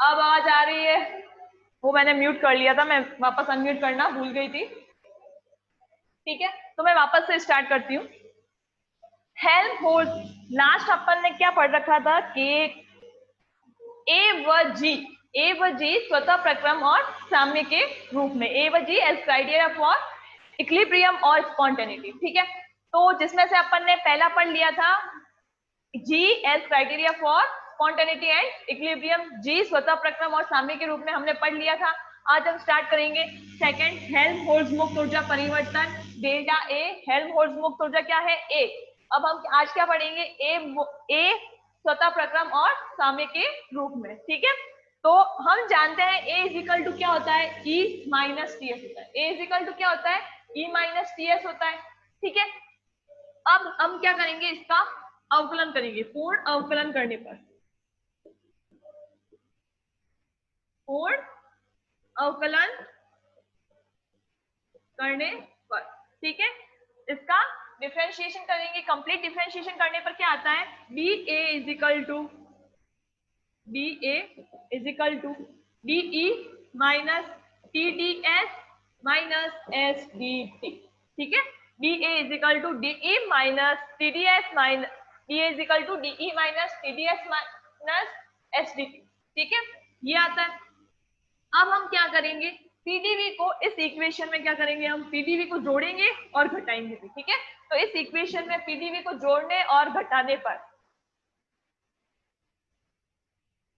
अब आवाज आ रही है? वो मैंने म्यूट कर लिया था, मैं वापस अनम्यूट करना भूल गई थी। ठीक है, तो मैं वापस से स्टार्ट करती हूँ। हेल्महोल्ट्ज, लास्ट अपन ने क्या पढ़ रखा था कि ए व जी स्वतः प्रक्रम और साम्य के रूप में। ए व जी एज क्राइटेरिया फॉर इक्विलिब्रियम और स्पॉन्टेनिटी। ठीक है, तो जिसमें से अपन ने पहला पढ़ लिया था G as criteria for spontaneity and equilibrium. G स्वतः प्रक्रम और साम्य के रूप में हमने पढ़ लिया था। आज हम स्टार्ट करेंगे सेकंड, हेल्महोल्ट्ज मुक्त ऊर्जा परिवर्तन डेल्टा ए। हेल्महोल्ट्ज मुक्त ऊर्जा क्या है? ए। अब हम आज क्या पढ़ेंगे? ए स्वतः प्रक्रम और साम्य के रूप में। ठीक है, तो हम जानते हैं ए इजिकल टू क्या होता है? ई माइनस टी एस होता है। ए इजिकल टू क्या होता है? ई माइनस टी एस होता है। ठीक है, अब हम क्या करेंगे? इसका अवकलन करेंगे। पूर्ण अवकलन करने पर, पूर्ण अवकलन करने पर, ठीक है, इसका डिफरेंशिएशन करेंगे। कंप्लीट डिफरेंशिएशन करने पर क्या आता है? D A is equal to D E minus T D S minus S D T. ठीक है, D A is equal to D E minus T D S minus D A is equal to D E minus T D S minus S D T. ठीक है, ये आता है। अब हम क्या करेंगे? पीडीवी को इस इक्वेशन में क्या करेंगे? हम पीडीवी को जोड़ेंगे और घटाएंगे भी। ठीक है, तो इस इक्वेशन में पीडीवी को जोड़ने और घटाने पर,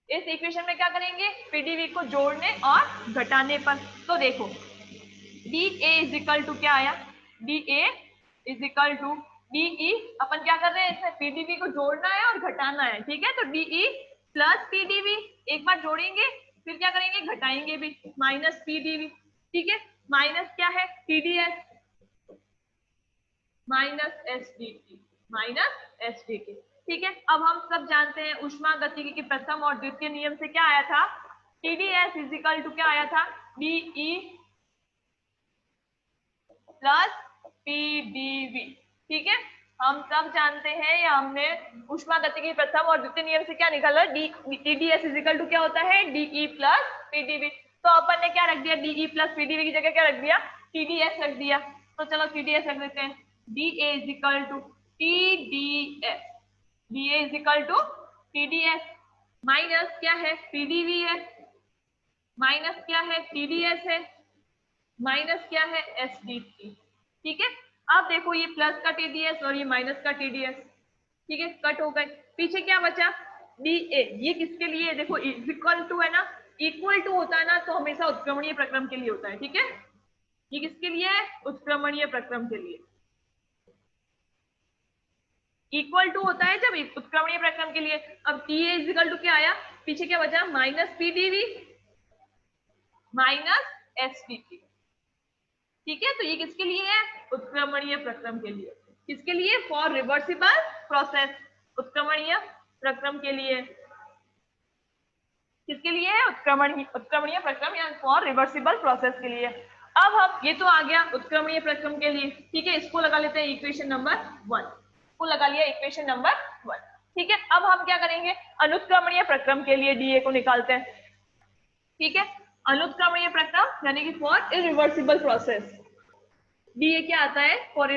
इस इक्वेशन में क्या करेंगे? पीडीवी को जोड़ने और घटाने पर, तो देखो डी ए इजिकल टू क्या आया? D A is equal to D E, अपन क्या कर रहे हैं? इसमें पीडीवी को जोड़ना है और घटाना है। ठीक है, तो डीई प्लस पीडीवी, एक बार जोड़ेंगे फिर क्या करेंगे? घटाएंगे भी, माइनस पीडीवी। ठीक है, माइनस क्या है? TDS minus SDT, minus SDT. ठीक है, अब हम सब जानते हैं ऊष्मागतिकी के प्रथम और द्वितीय नियम से क्या आया था? टीडीएस इजिकल टू क्या आया था? DE plus PDV. ठीक है, हम सब जानते हैं, या हमने ऊष्मागतिकी प्रथम और द्वितीय नियम से क्या निकाला? टीडीएस इजिकल टू क्या होता है? DE plus PDV. तो अपन ने क्या रख दिया? डीई प्लस पीडीवी की जगह क्या रख दिया? टीडीएस रख दिया। तो चलो टीडीएस रख देते हैं। D A is equal to TDS, D A is equal to TDS minus क्या है? पीडीवी है, माइनस क्या है? टीडीएस है, माइनस क्या है? एसडीटी। ठीक है, अब देखो ये प्लस का टीडीएस और ये माइनस का टीडीएस, ठीक है, कट हो गए। पीछे क्या बचा? D A. ये किसके लिए? देखो इक्वल टू है ना, इक्वल टू होता है ना तो हमेशा उत्क्रमणीय प्रक्रम के लिए होता है। ठीक है, ये किसके लिए है? उत्क्रमणीय प्रक्रम के लिए। इक्वल टू होता है जब उत्क्रमणीय प्रक्रम के लिए। अब टी ए इजिकल टू क्या आया? पीछे क्या बचा? Minus PDV minus SDT. ठीक है, तो ये किसके लिए है? उत्क्रमणीय प्रक्रम के लिए। किसके लिए? फॉर रिवर्सिबल प्रोसेस, उत्क्रमणीय प्रक्रम के लिए। किसके लिए है? उत्क्रमणीय प्रक्रम या फॉर रिवर्सिबल प्रोसेस के लिए। अब हम, ये तो आ गया उत्क्रमणीय प्रक्रम के लिए। ठीक है, इसको लगा लेते हैं इक्वेशन नंबर 1, को लगा लिया इक्वेशन नंबर 1। ठीक है, अब हम क्या करेंगे? अनुत्क्रमणीय प्रक्रम के लिए डीए को निकालते हैं। ठीक है, अनुत्क्रमणीय प्रक्रम यानी कि फॉर इरिवर्सिबल प्रोसेस, डीए क्या आता है? फॉर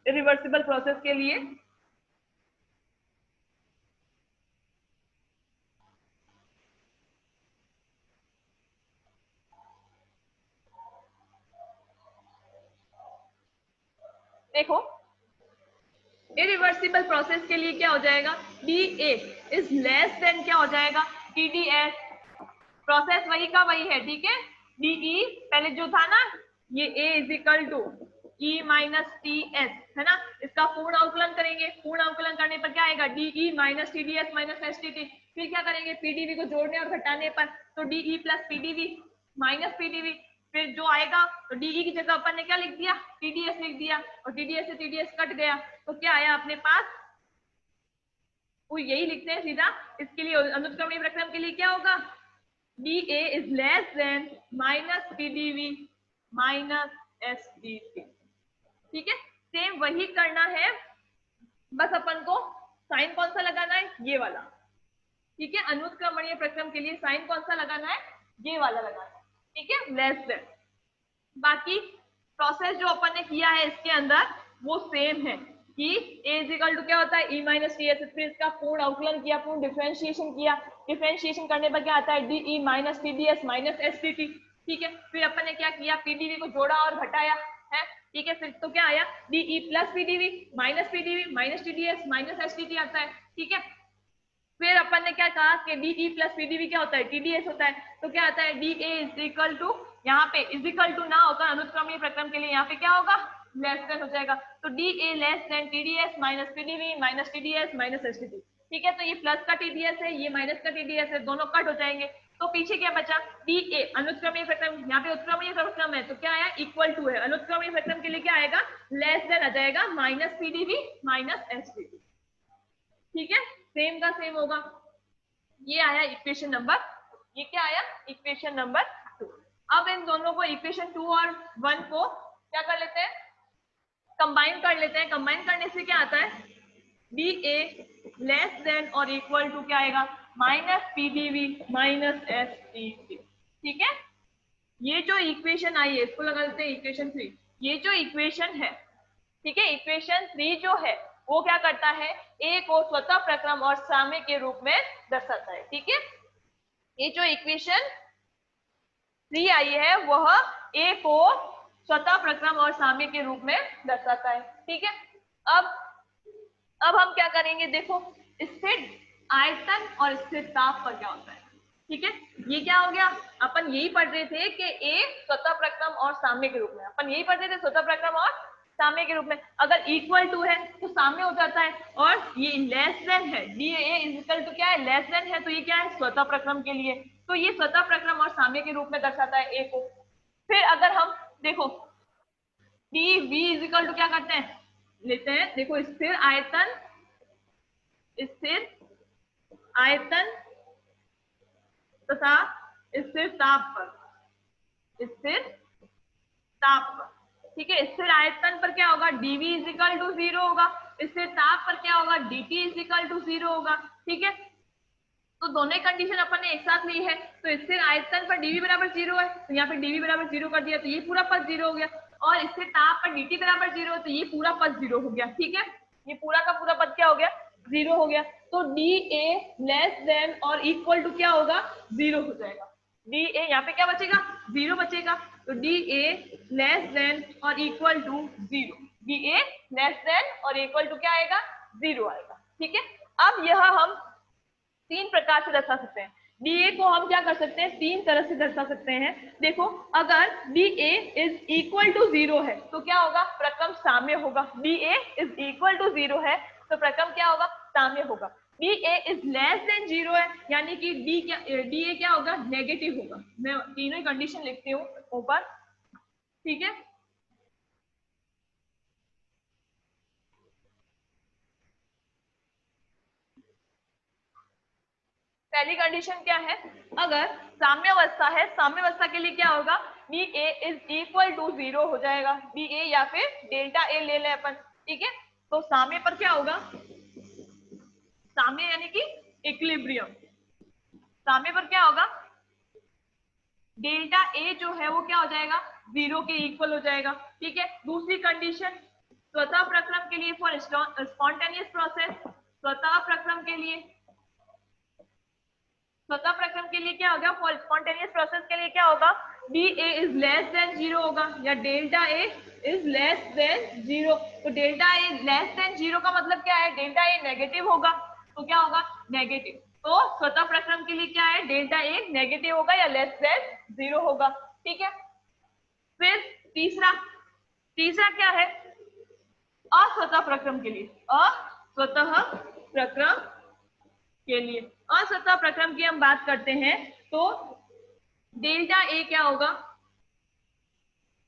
रिवर्सिबल प्रोसेस के लिए देखो, इरिवर्सिबल प्रोसेस के लिए क्या हो जाएगा? D A is less than क्या हो जाएगा? टीडीएस। प्रोसेस वही का वही है। ठीक है, डीई पहले जो था ना, ये A is equal to E minus T S है ना, इसका पूर्ण अवकलन करेंगे। पूर्ण अवकलन करने पर क्या आएगा? DE minus TDS minus STT. फिर क्या करेंगे? पीडीवी को जोड़ने और घटाने पर, तो DE plus PDV minus PDV. फिर जो आएगा तो डीई की जगह अपन ने क्या लिख दिया? टीडीएस लिख दिया, और टीडीएस से टीडीएस कट गया, तो क्या आया अपने पास? वो यही लिखते हैं सीधा। इसके लिए अनुत्क्रमणीय प्रक्रम के लिए क्या होगा? DA is less than minus PDV minus SDT। ठीक है, सेम वही करना है, बस अपन को साइन कौन सा लगाना है? ये वाला। ठीक है, अनुत्क्रमणीय प्रक्रम के लिए साइन कौन सा लगाना है, ये वाला लगाना है, ठीक है, लेस देन। बाकी प्रोसेस जो अपन ने किया है इसके अंदर वो सेम है कि a इक्वल टू क्या होता है, e माइनस टी एस, फिर इसका पूर्ण अवकलन किया, पूर्ण डिफरेंशिएशन किया, डिफरेंशिएशन करने पर क्या आता है, D E minus T D S minus S T T, ठीक है। फिर अपन ने क्या किया, पीडीवी को जोड़ा और घटाया है, ठीक है, फिर तो क्या आया, DE plus PDV minus T D S minus S T T आता है, ठीक है। फिर अपन ने क्या कहा कि डीई प्लस पीडीवी क्या होता है, टीडीएस होता है, तो क्या आता है, D A is equal to, यहाँ पे इज इक्वल टू ना होगा अनुत्क्रमणीय प्रक्रम के लिए, यहाँ पे क्या होगा, लेस देन हो जाएगा, तो D A less than TDS minus PDV minus TDS minus STT, ठीक है। तो ये प्लस का टीडीएस है, ये माइनस का टीडीएस है, दोनों कट हो जाएंगे, तो पीछे क्या बचा, डी ए अनुत्क्रमणीय प्रक्रम, यहाँ पे उत्क्रमणीय प्रक्रम है तो क्या आया, इक्वल टू है, अनुत्क्रमणीय प्रक्रम के लिए क्या आएगा, लेस देन आ जाएगा माइनस पीडीवी माइनस एसटीटी, ठीक है, सेम का सेम होगा। ये आया इक्वेशन नंबर, ये क्या आया, इक्वेशन नंबर 2। अब इन दोनों को इक्वेशन 2 और 1 को क्या कर लेते हैं, कंबाइन कर लेते हैं। कंबाइन करने से क्या आता है, डी ए लेस देन और इक्वल टू क्या आएगा, minus PDV minus S T T, ठीक है। ये जो इक्वेशन आई है इसको लगा लेते हैं इक्वेशन 3। ये जो इक्वेशन है, ठीक है, इक्वेशन 3 जो है वो क्या करता है, ए को स्वतः प्रक्रम और साम्य के रूप में दर्शाता है, ठीक है। ये जो इक्वेशन 3 आई है वह ए को स्वतः प्रक्रम और साम्य के रूप में दर्शाता है, ठीक है। अब हम क्या करेंगे, देखो स्थिर आयतन और स्थिर ताप पर क्या होता है, ठीक है। ये क्या हो गया, अपन यही पढ़ रहे थे कि ए स्वतः प्रक्रम और साम्य के रूप में, अपन यही पढ़ रहे थे स्वतः प्रक्रम और साम्य के रूप में, अगर इक्वल टू है तो साम्य हो जाता है, और ये लेस देन है, D A is equal to क्या है, लेस देन है, तो ये क्या है, स्वतः प्रक्रम के लिए, तो ये स्वतः प्रक्रम और साम्य के रूप में दर्शाता है ए को। फिर अगर हम देखो D V is equal to क्या करते हैं, लेते हैं, देखो स्थिर आयतन तथा स्थिर ताप पर, ठीक है। स्थिर आयतन पर क्या होगा, dv इज इक्वल टू 0 होगा, स्थिर ताप पर क्या होगा, dt इज इक्वल टू 0 होगा, ठीक है। तो दोनों कंडीशन अपन ने एक साथ ली है, तो स्थिर आयतन पर dv बराबर 0 है, तो यहाँ पे dv बराबर 0 कर दिया, तो ये पूरा पद 0 हो गया, और स्थिर ताप पर dt बराबर 0, तो ये पूरा पद 0 हो गया, ठीक है। ये पूरा का पूरा पद क्या हो गया, 0 हो गया, तो dA लेस देन और इक्वल टू क्या होगा, 0 हो जाएगा। dA यहाँ पे क्या बचेगा, 0 बचेगा, तो dA लेस देन और equal to 0, dA less than और इक्वल टू क्या आएगा, 0 आएगा, ठीक है। अब यह हम 3 प्रकार से दर्शा सकते हैं, dA को हम क्या कर सकते हैं, 3 तरह से दर्शा सकते हैं। देखो अगर dA इज इक्वल टू 0 है तो क्या होगा, प्रक्रम साम्य होगा, dA इज इक्वल टू 0 है तो प्रक्रम क्या होगा, साम्य होगा। dA इज लेस देन 0 है, यानी कि dA क्या होगा, नेगेटिव होगा। मैं तीनों ही कंडीशन लिखती हूँ ऊपर, ठीक है। पहली कंडीशन क्या है, अगर साम्यावस्था है, साम्यावस्था के लिए क्या होगा, dA इज इक्वल टू 0 हो जाएगा, dA या फिर डेल्टा ए ले ले अपन, ठीक है। तो साम्य पर क्या होगा, साम्य यानी कि इक्विलिब्रियम, साम्य पर क्या होगा, डेल्टा ए जो है वो क्या हो जाएगा, 0 के इक्वल हो जाएगा, ठीक है। दूसरी कंडीशन, स्वतः प्रक्रम के लिए फॉर स्पॉन्टेनियस प्रोसेस, स्वतः प्रक्रम के लिए क्या होगा, फॉर स्पॉन्टेनियस प्रोसेस के लिए क्या होगा, dA इज लेस देन 0 होगा, या delta A is less than 0। तो डेल्टा ए लेस देन 0 का मतलब क्या है, डेल्टा ए नेगेटिव होगा, तो क्या होगा, नेगेटिव। तो स्वतः प्रक्रम के लिए क्या है, डेल्टा ए नेगेटिव होगा या लेस देन 0 होगा, ठीक है। फिर तीसरा क्या है, अस्वतः प्रक्रम के लिए, अस्वतः प्रक्रम के लिए, अस्वतः प्रक्रम की हम बात करते हैं तो डेल्टा ए क्या होगा,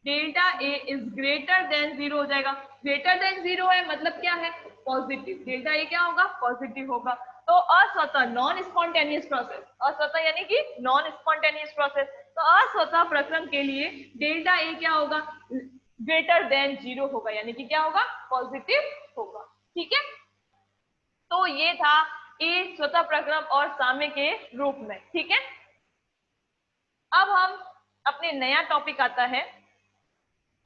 delta A is greater than 0 हो जाएगा। ग्रेटर देन 0 है मतलब क्या है, पॉजिटिव, डेल्टा ए क्या होगा, पॉजिटिव होगा। तो अस्वतः नॉन स्पॉन्टेनियस प्रोसेस, अस्वतः यानी कि नॉन स्पॉन्टेनियस प्रोसेस, तो अस्वतः प्रक्रम के लिए डेल्टा ए क्या होगा, ग्रेटर देन 0 होगा, यानी कि क्या होगा, पॉजिटिव होगा, ठीक है। तो ये था ई स्वतः प्रक्रम और साम्य के रूप में। ठीक है, अब हम अपने नया टॉपिक आता है,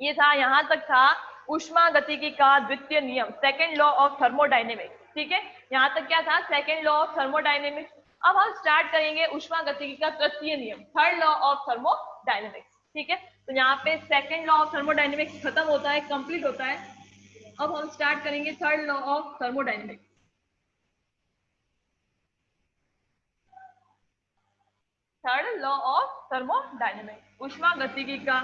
ये था, यहां तक था ऊष्मागतिकी का द्वितीय नियम, सेकेंड लॉ ऑफ थर्मोडायनेमिक्स। ठीक है, यहां तक क्या था, सेकेंड लॉ ऑफ थर्मोडायनेमिक्स। अब हम स्टार्ट करेंगे ऊष्मागतिकी का तृतीय नियम, थर्ड लॉ ऑफ थर्मोडायनेमिक्स। ठीक है, तो यहाँ पे सेकेंड लॉ ऑफ थर्मोडायनेमिक्स खत्म होता है, कंप्लीट होता है। अब हम स्टार्ट करेंगे third law of thermodynamics. Third law of thermodynamics, ऊष्मागतिकी का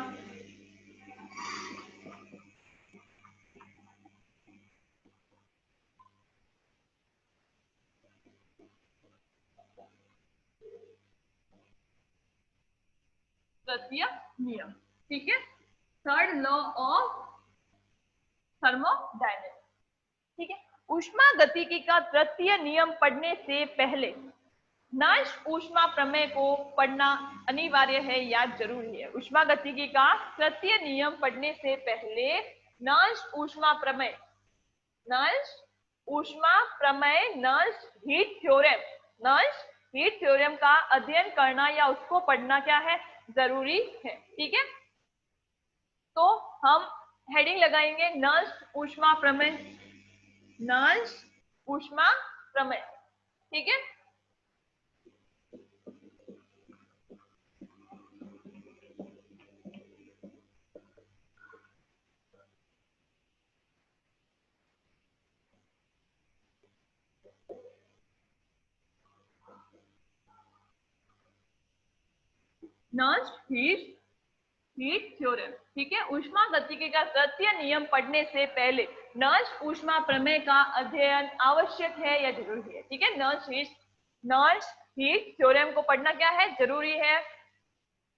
तृतीय नियम। ठीक है, थर्ड लॉ ऑफ थर्मोडायनेमिक्स। ठीक है, ऊष्मागतिकी का तृतीय नियम पढ़ने से पहले नाश ऊष्मा प्रमेय को पढ़ना अनिवार्य है, याद जरूरी है। ऊष्मागतिकी का तृतीय नियम पढ़ने से पहले नाश ऊष्मा प्रमेय, नाश ऊष्मा प्रमेय, नाश हीट थ्योरम, नाश हीट थ्योरम का अध्ययन करना या उसको पढ़ना क्या है, जरूरी है। ठीक है, तो हम हेडिंग लगाएंगे नष्ट ऊष्मा प्रमेय, नष्ट ऊष्मा प्रमेय। ठीक है, नष्ट हीट थ्योरम। ठीक है, ऊष्मागतिकी का तृतीय नियम पढ़ने से पहले नष्ट ऊष्मा प्रमेय का अध्ययन आवश्यक है या जरूरी है। ठीक है, नष्ट हीट थ्योरम को पढ़ना क्या है, जरूरी है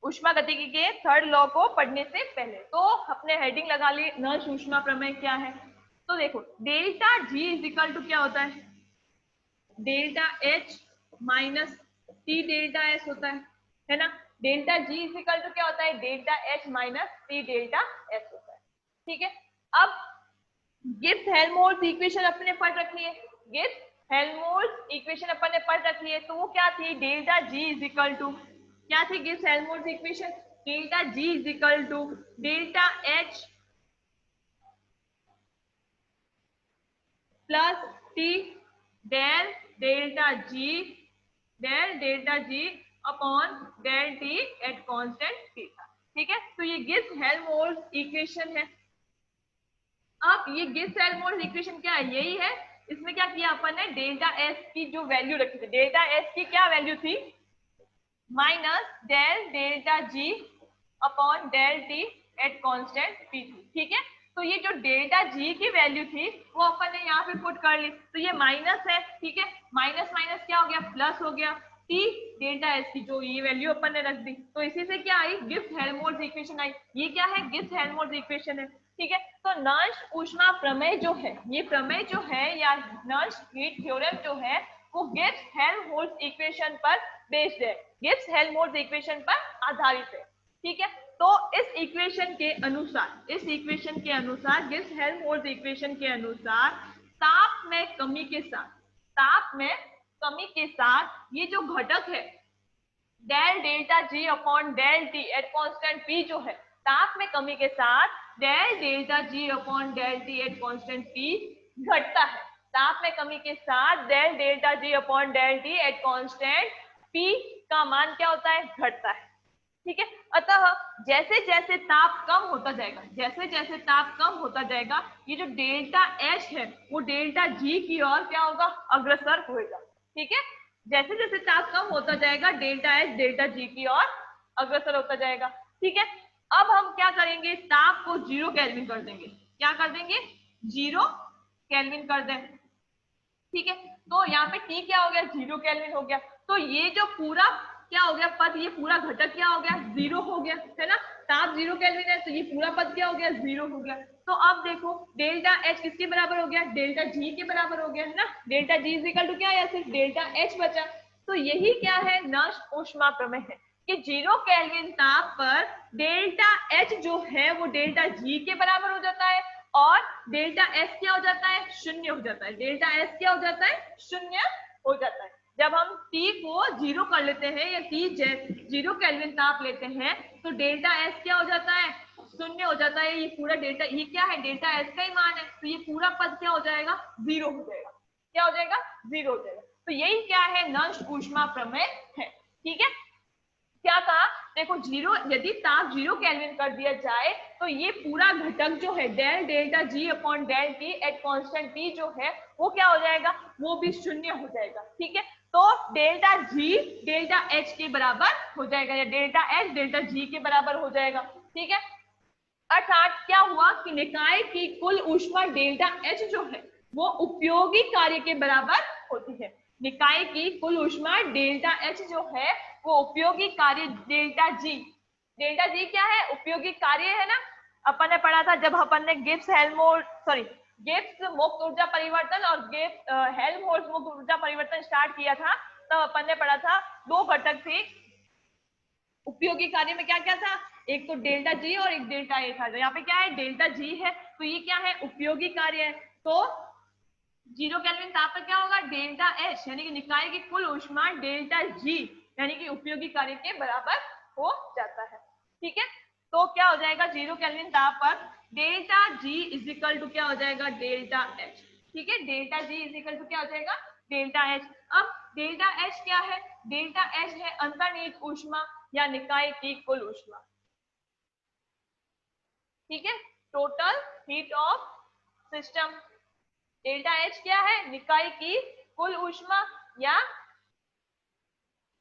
ऊष्मागतिकी के थर्ड लॉ को पढ़ने से पहले। तो अपने हेडिंग लगा ली, नष्ट ऊष्मा प्रमेय क्या है। तो देखो, delta G is equal to क्या होता है, delta H minus T delta S होता है ना। Delta G is equal to क्या होता है, delta H minus T delta S होता है। ठीक है, अब गिब्स हेल्महोल्ट्ज इक्वेशन अपने पढ़ रखी है, गिब्स हेल्महोल्ट्ज इक्वेशन अपन ने पढ़ रखी है। तो वो क्या थी, delta G is equal to क्या थी, Gibbs Helmholtz equation, delta G is equal to delta H plus T del delta G upon del T at constant theta. ठीक है, तो ये गिब्स हेल्महोल्ट्ज इक्वेशन है। अब ये गिब्स हेल्महोल्ट्ज इक्वेशन क्या है, यही है। इसमें क्या किया अपन ने, डेल्टा एस की जो वैल्यू रखी थी, डेल्टा एस की क्या वैल्यू थी, minus del delta G upon del T at constant T थी। ठीक है, तो ये जो डेल्टा जी की वैल्यू थी वो अपन ने यहाँ पे पुट कर ली, तो ये माइनस है। ठीक है, माइनस माइनस क्या हो गया, प्लस हो गया, टी डेल्टा एस की जो ये वैल्यू अपन ने रख दी, तो इसी से क्या आई, गिब्स हेल्महोल्ट्ज इक्वेशन आई। ये क्या है, गिब्स हेल्महोल्ट्ज इक्वेशन है। ठीक है, तो नष्ट ऊष्मा प्रमेय जो है, ये प्रमेय जो है या नष्ट हीट थ्योरम जो है, वो गिब्स हेल्महोल्ट्ज इक्वेशन पर बेस्ड है, गिब्स हेल्महोल्ट्ज इक्वेशन पर आधारित है। ठीक है, तो इस इक्वेशन के अनुसार, इस इक्वेशन के अनुसार, गिब्स हेल्महोल्ट्ज इक्वेशन के अनुसार ताप में कमी के साथ, ताप में कमी के साथ ये जो घटक है del delta G upon del T at constant P जो है, ताप में कमी के साथ del delta G upon del T at constant P घटता है। ताप में कमी के साथ del delta G upon del T at constant P का मान क्या होता है, घटता है। ठीक है, अतः जैसे जैसे ताप कम होता जाएगा, जैसे जैसे ताप कम होता जाएगा, ये जो डेल्टा एच है वो डेल्टा जी की ओर क्या होगा, अग्रसर होगा। ठीक है, जैसे जैसे ताप कम होता जाएगा, डेल्टा एच डेल्टा जी की ओर अग्रसर होता जाएगा। ठीक है, अब हम क्या करेंगे, ताप को 0 केल्विन कर देंगे। क्या कर देंगे, 0 केल्विन कर दें। ठीक है, तो यहाँ पे टी क्या हो गया, 0 केल्विन हो गया। तो ये जो पूरा क्या हो गया पद, ये पूरा घटक क्या हो गया, 0 हो गया, है ना। ताप 0 केल्विन है, तो ये पूरा पद क्या हो गया, 0 हो गया। तो अब देखो डेल्टा एच किसके बराबर हो गया, डेल्टा जी के बराबर हो गया, है ना। Delta G is equal to क्या है, सिर्फ डेल्टा एच बचा। तो यही क्या है, नष्ट ऊष्मा प्रमेय है कि 0 केल्विन ताप पर डेल्टा एच जो है वो डेल्टा जी के बराबर हो जाता है और डेल्टा एस क्या हो जाता है, 0 हो जाता है। डेल्टा एस क्या हो जाता है, 0 हो जाता है। जब हम T को 0 कर लेते हैं या T 0 केल्विन ताप लेते हैं तो डेल्टा S क्या हो जाता है, शून्य हो जाता है। ये पूरा डेल्टा, ये क्या है, डेल्टा S का ही मान है, तो ये पूरा पद क्या हो जाएगा, 0 हो जाएगा। क्या हो जाएगा, 0 हो जाएगा। तो यही क्या है, नष्ट ऊष्मा प्रमेय है। ठीक है, क्या कहा, देखो 0, यदि ताप 0 केल्विन कर दिया जाए तो ये पूरा घटक जो है del delta G upon del T at constant T जो है वो क्या हो जाएगा, वो भी शून्य हो जाएगा। ठीक है, तो डेल्टा जी डेल्टा एच के बराबर हो जाएगा या डेल्टा एच डेल्टा जी के बराबर हो जाएगा। ठीक है, अर्थात क्या हुआ कि निकाय की कुल ऊष्मा डेल्टा एच जो है वो उपयोगी कार्य के बराबर होती है। निकाय की कुल ऊष्मा डेल्टा एच जो है वो उपयोगी कार्य डेल्टा जी, डेल्टा जी क्या है, उपयोगी कार्य है ना। अपन ने पढ़ा था जब अपन ने गिब्स मुक्त ऊर्जा परिवर्तन और गिब्स हेल्महोल्ट्ज मुक्त ऊर्जा परिवर्तन स्टार्ट किया था, तब अपन ने पढ़ा था दो घटक थे उपयोगी कार्य में। क्या क्या था, एक तो डेल्टा जी और एक डेल्टा ए था। यहाँ पे क्या है, डेल्टा जी है, तो ये क्या है, उपयोगी कार्य है। तो 0 केल्विन ताप पर क्या होगा, डेल्टा एच यानी कि निकाय की कुल ऊष्मा डेल्टा जी यानी कि उपयोगी कार्य के बराबर हो जाता है। ठीक है, तो क्या हो जाएगा, 0 केल्विन ताप पर delta G is equal to क्या हो जाएगा, डेल्टा एच। ठीक है, delta G is equal to क्या हो जाएगा, डेल्टा एच। अब डेल्टा एच क्या है, डेल्टा एच है अंतर्निहित ऊष्मा या निकाय की कुल ऊष्मा। ठीक है, total heat of system. Delta H क्या है, निकाय की कुल ऊष्मा या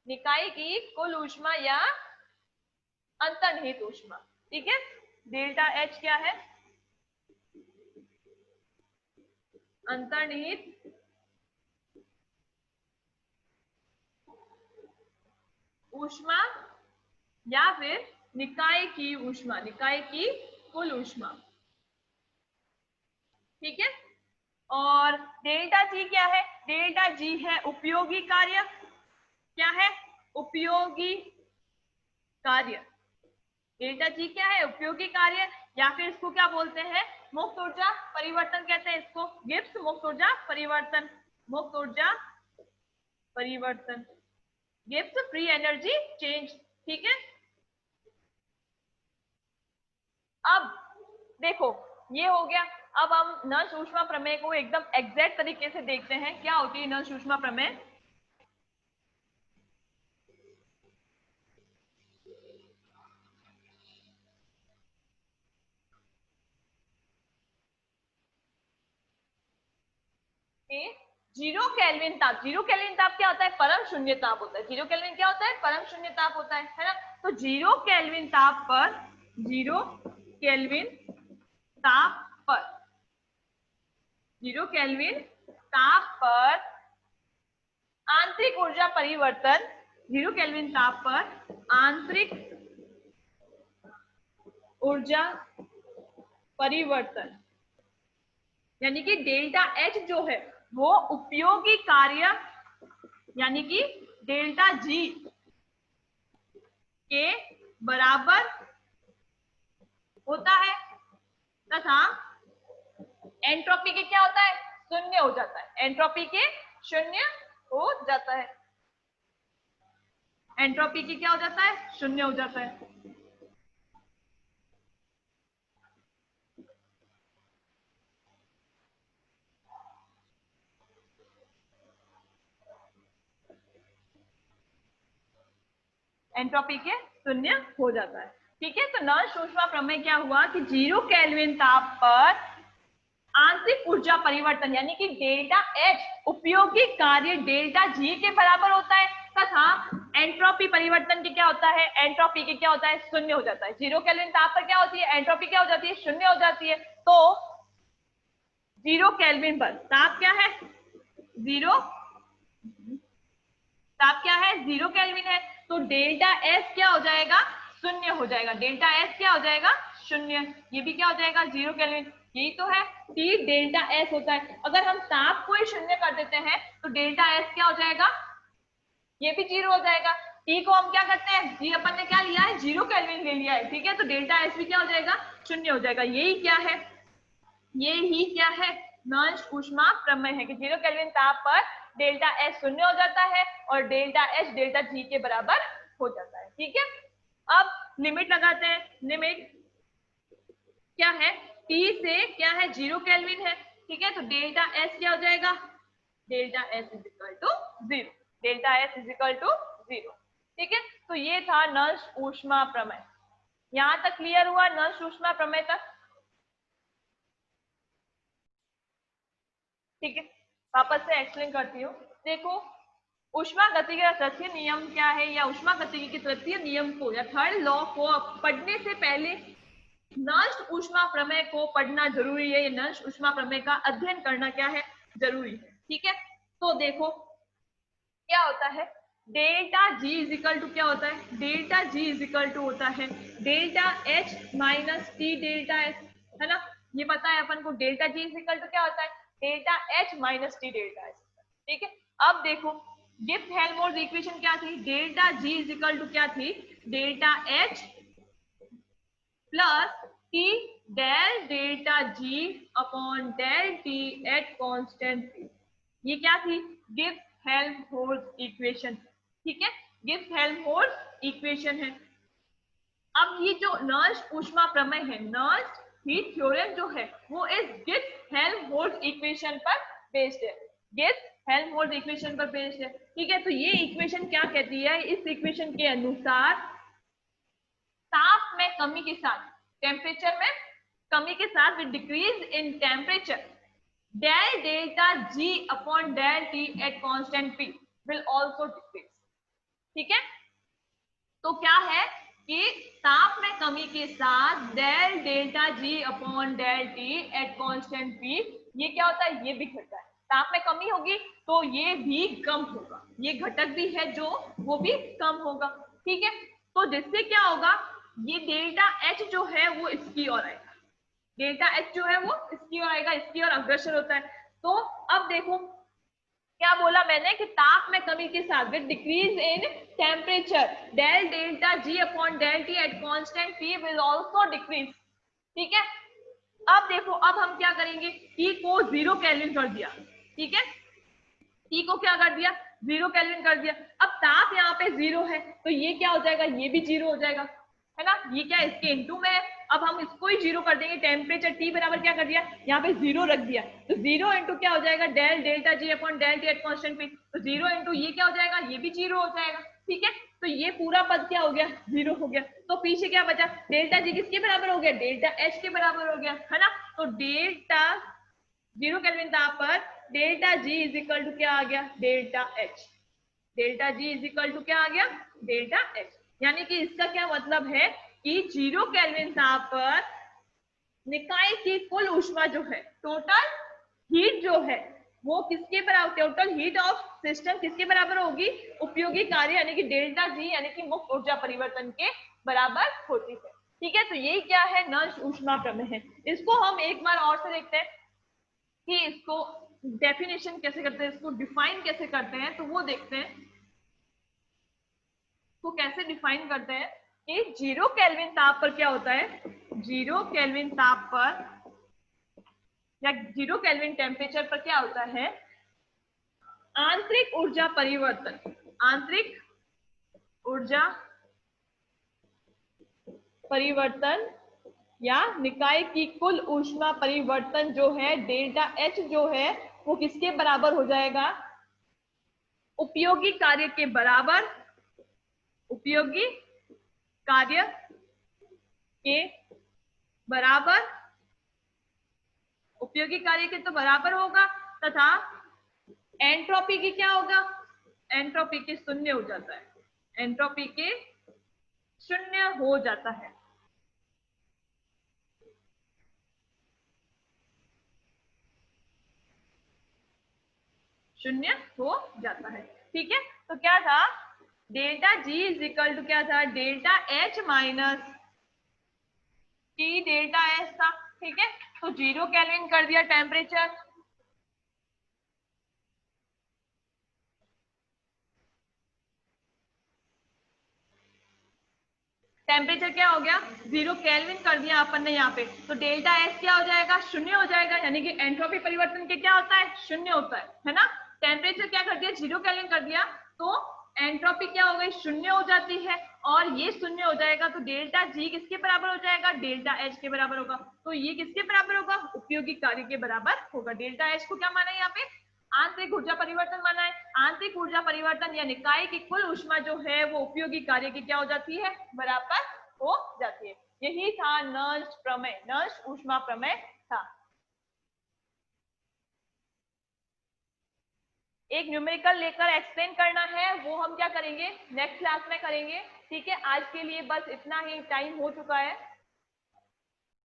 निकाय की कुल ऊष्मा या अंतर्निहित ऊष्मा। ठीक है, डेल्टा एच क्या है, अंतर्निहित ऊष्मा या फिर निकाय की ऊष्मा, निकाय की कुल ऊष्मा। ठीक है, और डेल्टा जी क्या है, डेल्टा जी है उपयोगी कार्य। क्या है, उपयोगी कार्य। डेल्टा जी क्या है, उपयोगी कार्य, या फिर इसको क्या बोलते हैं, मुक्त ऊर्जा परिवर्तन कहते हैं इसको, गिब्स मुक्त ऊर्जा परिवर्तन, मुक्त ऊर्जा परिवर्तन, गिब्स फ्री एनर्जी चेंज। ठीक है, अब देखो ये हो गया। अब हम नष्ट ऊष्मा प्रमेय को एकदम एग्जैक्ट तरीके से देखते हैं, क्या होती है नष्ट ऊष्मा प्रमेय। जीरो केल्विन ताप, जीरो केल्विन ताप क्या होता है, परम शून्य ताप होता है। जीरो केल्विन क्या होता है, परम शून्य ताप होता है ना। तो जीरो केल्विन ताप पर, जीरो केल्विन ताप पर, जीरो केल्विन ताप पर आंतरिक ऊर्जा परिवर्तन, जीरो केल्विन ताप पर आंतरिक ऊर्जा परिवर्तन यानी कि डेल्टा एच जो है वो उपयोगी कार्य यानी कि डेल्टा जी के बराबर होता है तथा एंट्रोपी के क्या होता है, शून्य हो जाता है। एंट्रोपी के शून्य हो जाता है, एंट्रोपी की क्या हो जाता है, शून्य हो जाता है। एंट्रोपी के शून्य हो जाता है। ठीक है, तो नष्ट ऊष्मा प्रमेय क्या हुआ कि 0 केल्विन ताप पर आंतरिक ऊर्जा परिवर्तन यानी कि डेल्टा एच उपयोगी कार्य डेल्टा जी के बराबर होता है तथा एंट्रोपी परिवर्तन की क्या होता है, एंट्रोपी की क्या होता है, शून्य हो जाता है। 0 केल्विन ताप पर क्या होती है, एंट्रोपी क्या हो जाती है, शून्य हो जाती है। तो 0 केल्विन पर ताप क्या है, 0 ताप क्या है, 0 केल्विन है, तो डेल्टा एस क्या हो जाएगा, शून्य हो जाएगा। डेल्टा एस क्या हो जाएगा, शून्य। ये भी क्या हो जाएगा, 0 केल्विन। यही तो है, टी डेल्टा एस होता है। अगर हम ताप को ही शून्य कर देते हैं तो डेल्टा एस क्या हो जाएगा, ये भी 0 हो जाएगा। टी को हम क्या करते हैं, जी अपन ने क्या लिया है, 0 केल्विन ले लिया है। ठीक है, तो डेल्टा एस भी क्या हो जाएगा, शून्य हो जाएगा। यही क्या है, ये ही क्या है, नष्ट ऊष्मा प्रमेय है कि 0 केल्विन ताप पर डेल्टा एच शून्य हो जाता है और डेल्टा एच डेल्टा जी के बराबर हो जाता है। ठीक है, अब लिमिट लगाते हैं। लिमिट क्या है, T से क्या है, 0 केल्विन है। ठीक है, तो डेल्टा एस क्या हो जाएगा, delta S is equal to 0, delta S is equal to 0। ठीक है, तो ये था नष्ट ऊष्मा प्रमेय। यहां तक क्लियर हुआ नष्ट ऊष्मा प्रमेय तक? ठीक है, वापस से एक्सप्लेन करती हूँ। देखो, ऊष्मा गतिकी का तृतीय नियम क्या है, या ऊष्मा गतिकी के तृतीय नियम को या थर्ड लॉ को पढ़ने से पहले नष्ट ऊष्मा प्रमेय को पढ़ना जरूरी है। ये नष्ट ऊष्मा प्रमेय का अध्ययन करना क्या है, जरूरी है। ठीक है, तो देखो क्या होता है, delta G is equal to क्या होता है, delta G is equal to होता है delta H minus T delta H, है ना। ये पता है अपन को, delta G is equal to क्या होता है, delta H minus T delta H. ठीक है, अब देखो गिब्स हेल्महोल्ट्ज इक्वेशन क्या थी, delta G is equal to क्या थी, delta H plus T del delta G upon del T at constant P. ये क्या थी, गिब्स हेल्महोल्ट्ज इक्वेशन। ठीक है, गिब्स हेल्महोल्ट्ज इक्वेशन है। अब ये जो नष्ट ऊष्मा प्रमेय है, नष्ट हीट थ्योरम जो है, वो इस गिब्स हेल्महोल्ट्ज इक्वेशन पर बेस्ड है, गिब्स हेल्महोल्ट्ज इक्वेशन पर बेस्ड है। ठीक है, तो ये इक्वेशन क्या कहती है, इस इक्वेशन के अनुसार ताप में कमी के साथ, टेम्परेचर में कमी के साथ, with decrease in temperature del delta G upon del T at constant P will also decrease। ठीक है, तो क्या है कि ताप में कमी के साथ del delta G upon del T at constant P, ये क्या होता है, ये भी घटता है। ताप में कमी होगी तो ये भी कम होगा, ये घटक भी है जो वो भी कम होगा। ठीक है, तो जिससे क्या होगा, ये डेल्टा एच जो है वो इसकी ओर आएगा, डेल्टा एच जो है वो इसकी ओर आएगा, इसकी ओर अग्रसर होता है। तो अब देखो क्या बोला मैंने कि ताप में कमी के साथ with decrease in temperature del delta G upon del T at constant P will also decrease. ठीक है, अब देखो अब हम क्या करेंगे, T को 0 केल्विन कर दिया। ठीक है, T को क्या कर दिया, 0 केल्विन कर दिया। अब ताप यहाँ पे 0 है तो ये क्या हो जाएगा, ये भी 0 हो जाएगा, है ना। ये क्या इसके इनटू में है, अब हम इसको ही 0 कर देंगे। टेम्परेचर T बराबर क्या कर दिया, यहाँ पे 0 रख दिया, तो 0 इंटू क्या हो जाएगा, del delta G upon del T at constant P, तो 0 इंटू ये क्या हो जाएगा, ये भी 0 हो जाएगा। ठीक है, तो ये पूरा पद क्या हो गया, 0 हो गया। तो पीछे क्या बचा, डेल्टा जी किसके बराबर हो गया, डेल्टा एच के बराबर हो गया, है ना। तो डेल्टा 0 केल्विन ताप पर delta G is equal to क्या आ गया, delta H, delta G is equal to क्या आ गया, डेल्टा एच। यानी कि इसका क्या मतलब है कि 0 केल्विन ताप पर निकाय की कुल ऊष्मा जो है, टोटल हीट जो है, वो किसके बराबर, टोटल हीट ऑफ सिस्टम किसके बराबर होगी, उपयोगी कार्य यानी कि डेल्टा जी यानी कि मुक्त ऊर्जा परिवर्तन के बराबर होती है। ठीक है, तो ये क्या है, नष्ट ऊष्मा प्रमेय है। इसको हम एक बार और से देखते हैं कि इसको डेफिनेशन कैसे करते हैं, इसको डिफाइन कैसे करते हैं, तो वो देखते हैं तो कैसे डिफाइन करते हैं कि 0 केल्विन ताप पर क्या होता है, 0 केल्विन ताप पर या 0 केल्विन टेम्परेचर पर क्या होता है, आंतरिक ऊर्जा परिवर्तन, आंतरिक ऊर्जा परिवर्तन या निकाय की कुल ऊष्मा परिवर्तन जो है डेल्टा एच जो है वो किसके बराबर हो जाएगा, उपयोगी कार्य के बराबर, उपयोगी कार्य के बराबर, उपयोगी कार्य के तो बराबर होगा, तथा एंट्रोपी की क्या होगा, एंट्रोपी के शून्य हो जाता है, एंट्रोपी के शून्य हो जाता है। शून्य हो जाता है। ठीक है, तो क्या था, delta G is equal to क्या था, delta H minus T delta H था। ठीक है, तो 0 केल्विन कर दिया टेम्परेचर, टेम्परेचर क्या हो गया, 0 केल्विन कर दिया अपन ने यहाँ पे, तो डेल्टा एच क्या हो जाएगा, शून्य हो जाएगा, यानी कि एंट्रोपी परिवर्तन के क्या होता है, शून्य होता है ना। टेम्परेचर क्या कर दिया, 0 केल्विन कर दिया, तो एंट्रोपी क्या हो गई, शून्य हो जाती है। और ये शून्य हो जाएगा तो डेल्टा जी किसके बराबर हो जाएगा, डेल्टा एच के बराबर होगा। तो ये किसके बराबर होगा, उपयोगी कार्य के बराबर होगा। डेल्टा एच को क्या माना है यहाँ पे, आंतरिक ऊर्जा परिवर्तन माना है। आंतरिक ऊर्जा परिवर्तन यानी इकाई की कुल ऊष्मा जो है वो उपयोगी कार्य की क्या हो जाती है, बराबर हो जाती है। यही था नष्ट प्रमेय, नष्ट ऊष्मा प्रमेय था। एक न्यूमेरिकल लेकर एक्सप्लेन करना है, वो हम क्या करेंगे नेक्स्ट क्लास में करेंगे। ठीक है, आज के लिए बस इतना ही, टाइम हो चुका है।